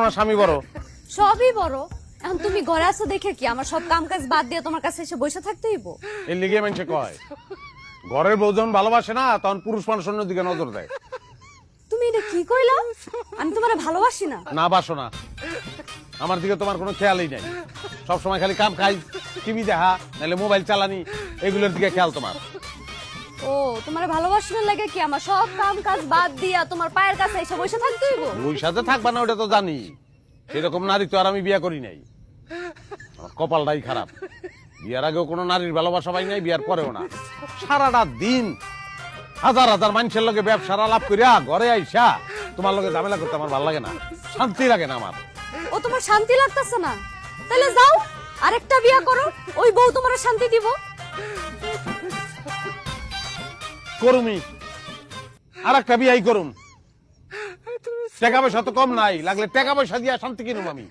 না স্বামী বড়? সবই বড়। এখন তুমি ঘরে আছো দেখে কি আমার সব কাম কাজ বাদ দিয়ে তোমার কাছে এসে বসে থাকতে হইব? এর লিগে মানুষে কয় ঘরের বউ যখন ভালোবাসে না তখন পুরুষ মানুষ অন্যদিকে নজর দেয়। তুমি এটা কি কইলা? আমি তোমারে ভালোবাসি না। না বাসো না, আমার দিকে তোমার কোনো খেয়ালই নাই। সবসময় খালি কাম খাই, টিভি দেখা, নাহলে মোবাইল চালানি, এগুলোর দিকে খেয়াল তোমার। ও তোমারে ভালোবাসি না লাগে কি আমার সব কাম কাজ বাদ দিয়া তোমার পায়ের কাছে এসে বসে থাকতে হইব? ওই সাথে থাকবা না ওটা তো জানি, সেরকম নারী তো আর আমি বিয়ে করি নাই। আমার কপালটাই খারাপ, বিয়ার আগেও কোনো নারীর ভালোবাসা পাই নাই, বিয়ার পরেও না। সারাটা দিন হাজার হাজার মানুষের লগে ব্যবসার আলাপ করিয়া ঘরে আইসা তোমার লগে ঝামেলা করতে আমার ভালো লাগে না, শান্তি লাগে না আমার। ও তোমার শান্তি লাগতেছে না? তাহলে যাও আরেকটা বিয়া করো, ওই বউ তোমার শান্তি দিব। করুমি, আর একটা বিয়াই করুম। টাকা পয়সা তো কম নাই, লাগলে টাকা পয়সা দিয়া শান্তি কিনুম আমি।